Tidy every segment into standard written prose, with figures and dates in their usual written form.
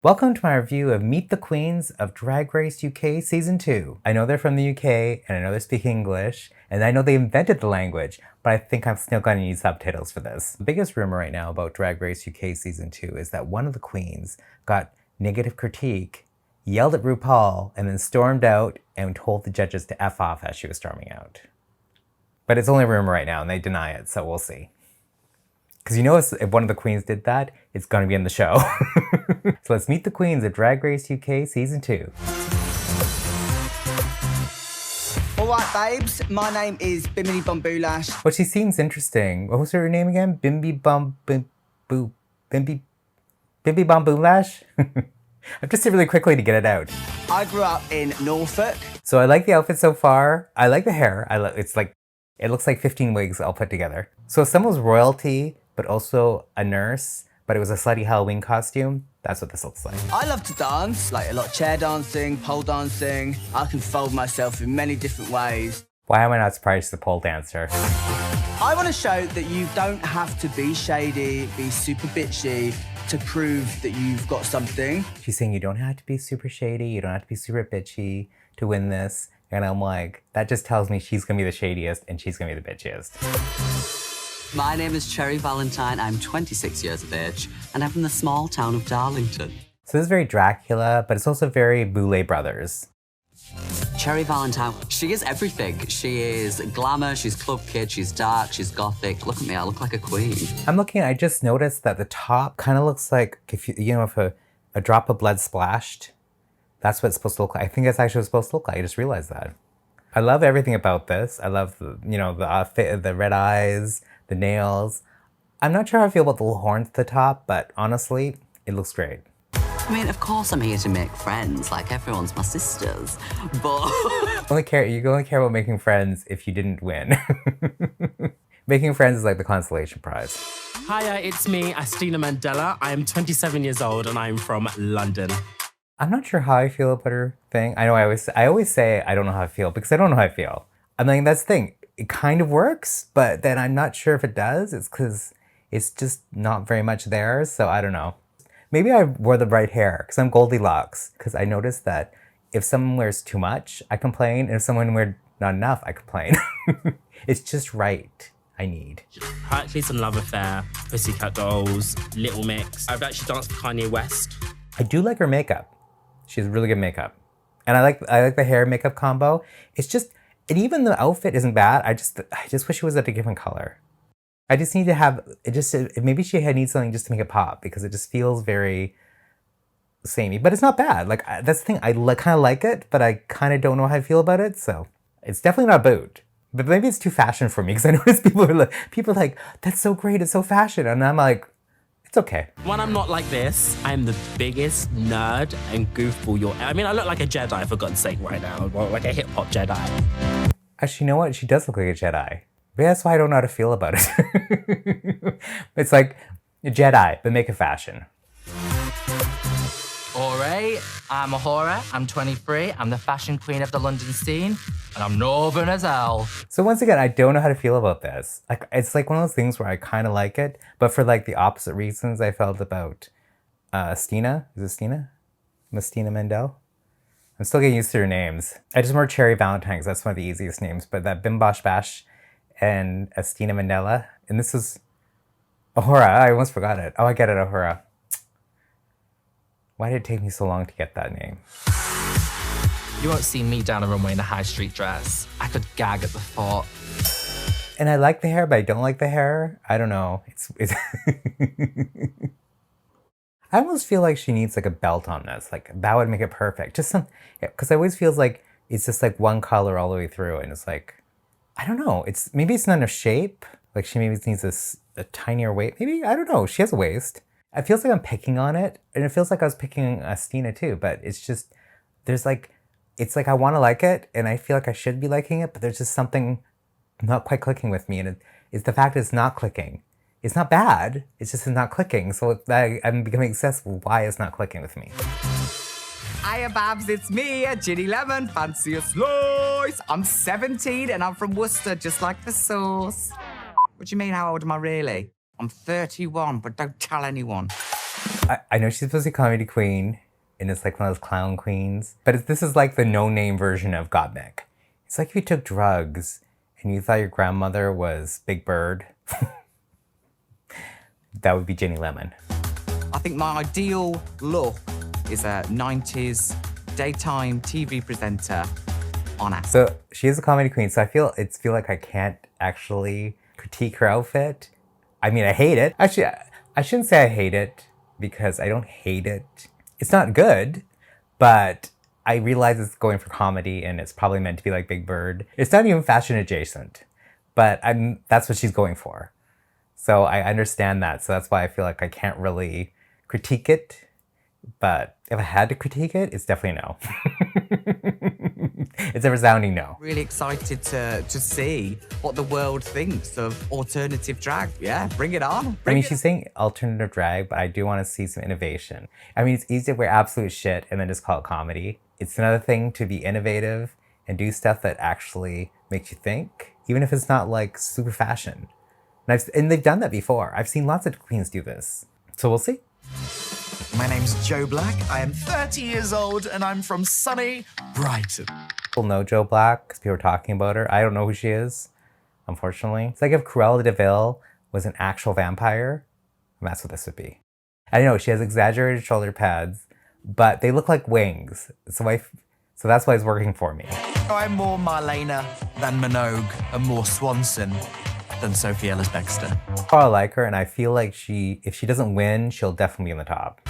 Welcome to my review of Meet the Queens of Drag Race UK Season 2. I know they're from the UK, and I know they speak English, and I know they invented the language, but I think I'm still going to need subtitles for this. The biggest rumor right now about Drag Race UK Season 2 is that one of the queens got negative critique, yelled at RuPaul, and then stormed out and told the judges to F off as she was storming out. But it's only a rumor right now, and they deny it, so we'll see. Because you know if one of the queens did that, it's going to be in the show. So let's meet the queens of Drag Race UK Season 2. Alright babes, my name is Bimini Bumboolash. Well, she seems interesting. What was her name again? Bimbi Bumboolash? I'm just really quickly to get it out. I grew up in Norfolk. So I like the outfit so far. I like the hair. It looks like 15 wigs all put together. So someone was royalty, but also a nurse, but it was a slutty Halloween costume. That's what this looks like. I love to dance, like a lot of chair dancing, pole dancing. I can fold myself in many different ways. Why am I not surprised she's a pole dancer? I want to show that you don't have to be shady, be super bitchy to prove that you've got something. She's saying you don't have to be super shady, you don't have to be super bitchy to win this. And I'm like, that just tells me she's gonna be the shadiest and she's gonna be the bitchiest. My name is Cherry Valentine. I'm 26 years of age, and I'm from the small town of Darlington. So this is very Dracula, but it's also very Boulet Brothers. Cherry Valentine, she is everything. She is glamour, she's club kid, she's dark, she's gothic. Look at me, I look like a queen. I just noticed that the top kind of looks like, if a drop of blood splashed. That's what it's supposed to look like. I think that's actually what it's supposed to look like. I just realized that. I love everything about this. I love, the outfit, the red eyes, the nails. I'm not sure how I feel about the little horns at the top, but honestly, it looks great. I mean, of course I'm here to make friends, like everyone's my sisters, but... You only care about making friends if you didn't win. Making friends is like the consolation prize. Hiya, it's me, Astina Mandela. I am 27 years old and I'm from London. I'm not sure how I feel about her thing. I know I always say I don't know how I feel because I don't know how I feel. I'm like, that's the thing. It kind of works, but then I'm not sure if it does. It's because it's just not very much there, so I don't know. Maybe I wore the right hair because I'm Goldilocks. Because I noticed that if someone wears too much, I complain. And if someone wears not enough, I complain. It's just right. I need. Hercules and Love Affair, Pussycat Dolls, Little Mix. I've actually danced with Kanye West. I do like her makeup. She has really good makeup. And I like the hair makeup combo. It's just, and even the outfit isn't bad. I just wish it was a different color. I just need to have, maybe she needs something just to make it pop because it just feels very samey. But it's not bad. Like, that's the thing. I kind of like it, but I kind of don't know how I feel about it. So it's definitely not a boot. But maybe it's too fashion for me because I notice people are like, that's so great. It's so fashion. And I'm like, it's okay. When I'm not like this, I'm the biggest nerd and goofball I look like a Jedi, for God's sake, right now. Like a hip-hop Jedi. Actually, you know what? She does look like a Jedi. Maybe that's why I don't know how to feel about it. It's like a Jedi, but make it fashion. Alright, I'm Ahura, I'm 23, I'm the fashion queen of the London scene, and I'm northern as hell. So once again, I don't know how to feel about this. Like, it's like one of those things where I kind of like it, but for like the opposite reasons I felt about Astina. Is it Astina? Astina Mandel? I'm still getting used to her names. I just remember Cherry Valentine because that's one of the easiest names, but that Bim Bosh Bash and Astina Mandela, and this is Ahura. I almost forgot it. Oh, I get it, Ahura. Why did it take me so long to get that name? You won't see me down a runway in a high street dress. I could gag at the thought. And I like the hair, but I don't like the hair. I don't know. It's I almost feel like she needs like a belt on this. Like that would make it perfect. Just because I always feels like it's just like one color all the way through, and it's like, I don't know. Maybe it's not enough shape. Like she maybe needs a tinier waist. Maybe, I don't know. She has a waist. It feels like I'm picking on it, and it feels like I was picking Astina too, but it's just, it's like I want to like it, and I feel like I should be liking it, but there's just something not quite clicking with me, and it's the fact that it's not clicking. It's not bad, it's just not clicking, so I'm becoming obsessed with why it's not clicking with me. Hiya babs, it's me, Ginny Lemon, fancy a slice. I'm 17 and I'm from Worcester, just like the sauce. What do you mean, how old am I really? I'm 31, but don't tell anyone. I know she's supposed to be a comedy queen, and it's like one of those clown queens, but this is like the no-name version of Gottmik. It's like if you took drugs and you thought your grandmother was Big Bird. That would be Ginny Lemon. I think my ideal look is a 90s daytime TV presenter on acid. So she is a comedy queen, so I feel like I can't actually critique her outfit. I mean, I hate it. Actually, I shouldn't say I hate it because I don't hate it. It's not good, but I realize it's going for comedy and it's probably meant to be like Big Bird. It's not even fashion adjacent, but that's what she's going for. So I understand that. So that's why I feel like I can't really critique it. But if I had to critique it, it's definitely no. It's a resounding no. Really excited to see what the world thinks of alternative drag. Yeah, bring it on. She's saying alternative drag, but I do want to see some innovation. I mean, it's easy to wear absolute shit and then just call it comedy. It's another thing to be innovative and do stuff that actually makes you think, even if it's not like super fashion. And they've done that before. I've seen lots of queens do this. So we'll see. My name's Joe Black. I am 30 years old and I'm from sunny Brighton. People know Joe Black because people are talking about her. I don't know who she is, unfortunately. It's like if Cruella de Vil was an actual vampire, and that's what this would be. I know she has exaggerated shoulder pads, but they look like wings. So that's why it's working for me. I'm more Marlena than Minogue and more Swanson than Sophie Ellis-Bextor. I like her, and I feel like if she doesn't win, she'll definitely be in the top.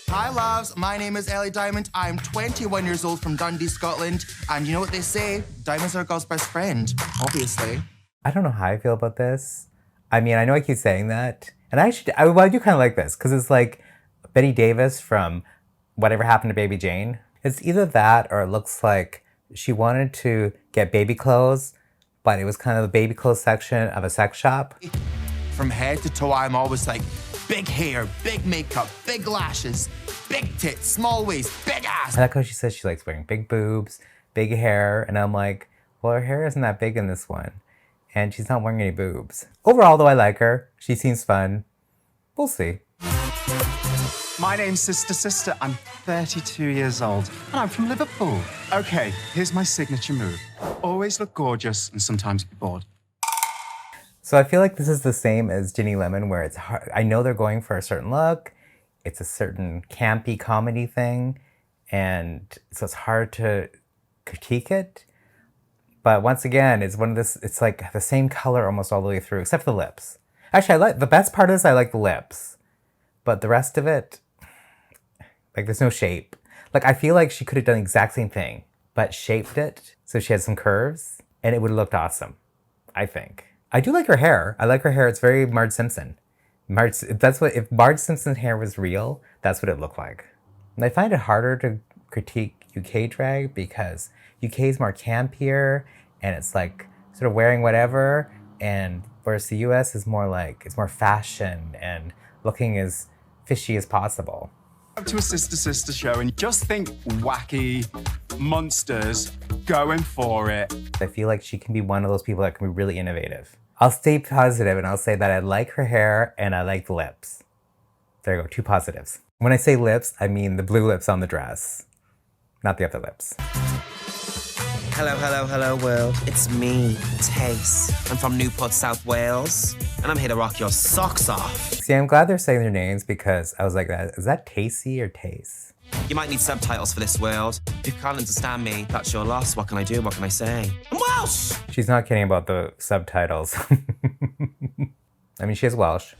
Hi loves, my name is Ellie Diamond. I'm 21 years old from Dundee, Scotland. And you know what they say? Diamonds are a girl's best friend, obviously. I don't know how I feel about this. I mean, I know I keep saying that. And I do kind of like this, because it's like Betty Davis from Whatever Happened to Baby Jane. It's either that, or it looks like she wanted to get baby clothes, but it was kind of the baby clothes section of a sex shop. From head to toe, I'm always like, big hair, big makeup, big lashes, big tits, small waist, big ass. I like how she says she likes wearing big boobs, big hair, and I'm like, well, her hair isn't that big in this one. And she's not wearing any boobs. Overall, though, I like her. She seems fun. We'll see. My name's Sister. I'm 32 years old, and I'm from Liverpool. Okay, here's my signature move. Always look gorgeous and sometimes be bored. So I feel like this is the same as Ginny Lemon, where it's hard. I know they're going for a certain look. It's a certain campy comedy thing. And so it's hard to critique it. But once again, it's like the same color almost all the way through, except for the lips. Actually, the best part is I like the lips. But the rest of it, like there's no shape. Like I feel like she could have done the exact same thing, but shaped it so she had some curves, and it would have looked awesome, I think. I do like her hair. I like her hair. It's very Marge Simpson. If Marge Simpson's hair was real, that's what it looked like. And I find it harder to critique UK drag because UK is more campier and it's like sort of wearing whatever, and whereas the US is more like, it's more fashion and looking as fishy as possible. To a sister show and just think wacky monsters going for it. I feel like she can be one of those people that can be really innovative. I'll stay positive and I'll say that I like her hair and I like the lips. There you go, 2 positives. When I say lips, I mean the blue lips on the dress, not the other lips. Hello world. It's me, Tace. I'm from Newport, South Wales, and I'm here to rock your socks off. See, I'm glad they're saying their names because I was like, is that Tacey or Tace? You might need subtitles for this world. If you can't understand me, that's your loss. What can I do? What can I say? I'm Welsh! She's not kidding about the subtitles. I mean, she is Welsh.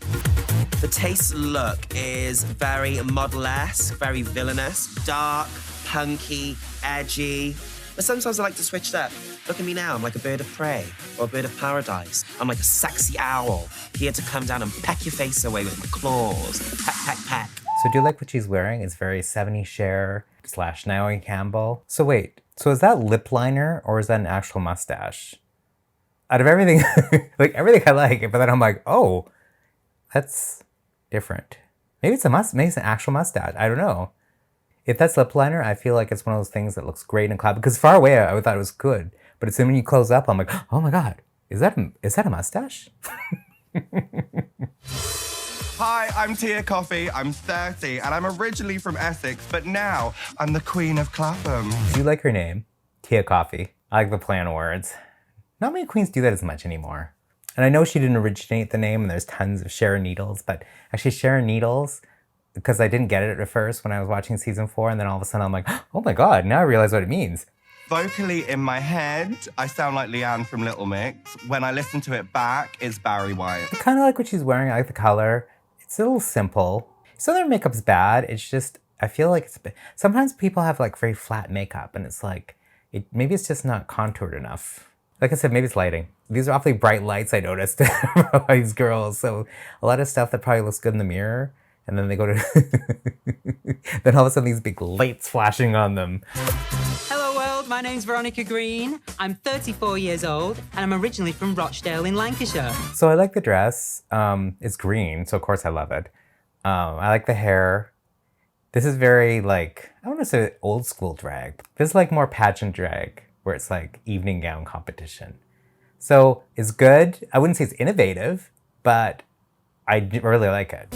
The Tace look is very model-esque, very villainous, dark, punky, edgy. But sometimes I like to switch it up. Look at me now, I'm like a bird of prey or a bird of paradise. I'm like a sexy owl, here to come down and peck your face away with my claws. Peck, peck, peck. So do you like what she's wearing? It's very 70s Cher / Naomi Campbell. So wait, so is that lip liner or is that an actual mustache? Out of everything, like everything I like, but then I'm like, oh, that's different. Maybe it's maybe it's an actual mustache. I don't know. If that's lip liner, I feel like it's one of those things that looks great in cloud. Because far away, I thought it was good. But as soon as you close up, I'm like, oh my God, is that a mustache? Hi, I'm Tia Coffee. I'm 30 and I'm originally from Essex, but now I'm the Queen of Clapham. Do you like her name? Tia Coffee. I like the play on words. Not many queens do that as much anymore. And I know she didn't originate the name and there's tons of Sharon Needles, but actually Sharon Needles, because I didn't get it at first when I was watching season 4, and then all of a sudden I'm like, oh my God, now I realize what it means. Vocally in my head, I sound like Leanne from Little Mix. When I listen to it back, it's Barry White. I kind of like what she's wearing. I like the color. It's a little simple. Some of their makeup's bad. It's just, I feel like it's, sometimes people have like very flat makeup and it's like, maybe it's just not contoured enough. Like I said, maybe it's lighting. These are awfully bright lights I noticed for these girls. So a lot of stuff that probably looks good in the mirror. And then they go to, then all of a sudden these big lights flashing on them. Hello world, my name's Veronica Green. I'm 34 years old and I'm originally from Rochdale in Lancashire. So I like the dress. It's green, so of course I love it. I like the hair. This is very like, I want to say old school drag. This is like more pageant drag where it's like evening gown competition. So it's good. I wouldn't say it's innovative, but I really like it.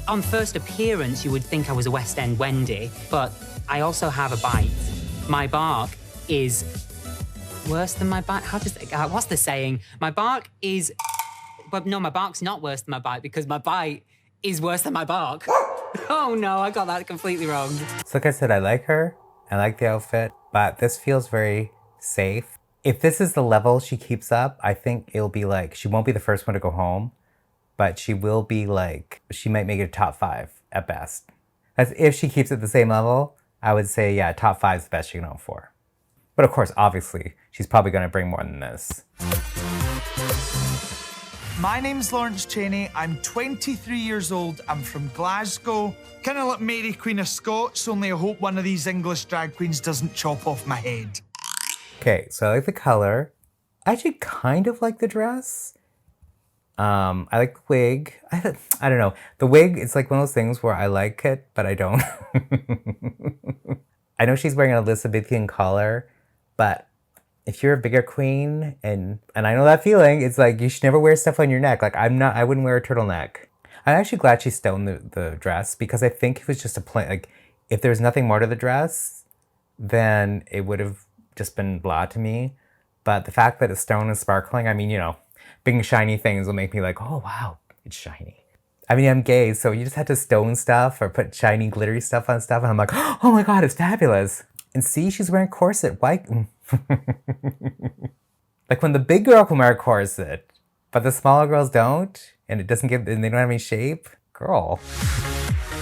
On first appearance, you would think I was a West End Wendy, but I also have a bite. My bark is worse than my bite. What's the saying? My bark is, but no, my bark's not worse than my bite because my bite is worse than my bark. Oh no, I got that completely wrong. So like I said, I like her. I like the outfit, but this feels very safe. If this is the level she keeps up, I think it'll be like, she won't be the first one to go home, but she will be like, she might make it top 5 at best. That's if she keeps it the same level, I would say, yeah, top 5 is the best she can hope for. But of course, obviously, she's probably gonna bring more than this. My name's Lawrence Cheney. I'm 23 years old. I'm from Glasgow. Kind of like Mary, Queen of Scots, only I hope one of these English drag queens doesn't chop off my head. Okay, so I like the color. I actually kind of like the dress. I like the wig. I don't know. The wig, it's like one of those things where I like it, but I don't. I know she's wearing an Elizabethan collar, but if you're a bigger queen, and I know that feeling, it's like you should never wear stuff on your neck. Like I wouldn't wear a turtleneck. I'm actually glad she stoned the dress because I think it was just a plain, like if there was nothing more to the dress, then it would have just been blah to me. But the fact that it's stone and sparkling, I mean, you know, big shiny things will make me like, oh wow, it's shiny. I mean, I'm gay, so you just had to stone stuff or put shiny glittery stuff on stuff, and I'm like, oh my God, it's fabulous. And see, she's wearing corset. Why? Like when the big girl can wear a corset, but the smaller girls don't, and it doesn't give, and they don't have any shape. Girl.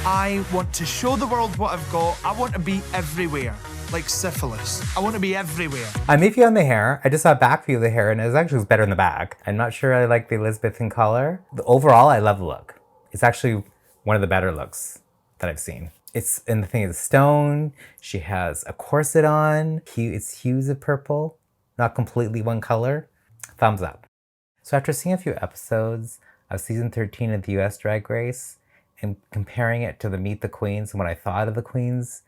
I want to show the world what I've got. I want to be everywhere, like syphilis. I want to be everywhere. I'm iffy on the hair. I just saw a back view of the hair, and it actually was better in the back. I'm not sure I like the Elizabethan color. Overall, I love the look. It's actually one of the better looks that I've seen. And the thing is stone. She has a corset on. It's hues of purple, not completely one color. Thumbs up. So after seeing a few episodes of season 13 of the US Drag Race and comparing it to the Meet the Queens and what I thought of the queens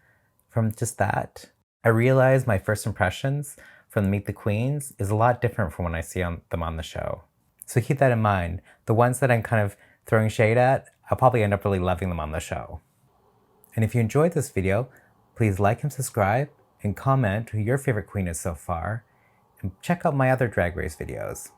from just that, I realized my first impressions from the Meet the Queens is a lot different from when I see them on the show. So keep that in mind. The ones that I'm kind of throwing shade at, I'll probably end up really loving them on the show. And if you enjoyed this video, please like and subscribe and comment who your favorite queen is so far, and check out my other Drag Race videos.